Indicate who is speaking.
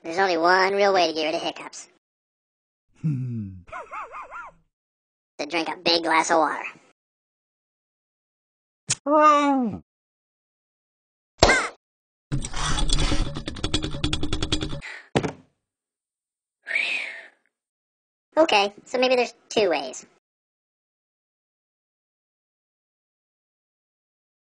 Speaker 1: There's only one real way to get rid of hiccups. To drink a big glass of water.
Speaker 2: Oh.
Speaker 1: Okay, so maybe there's two ways.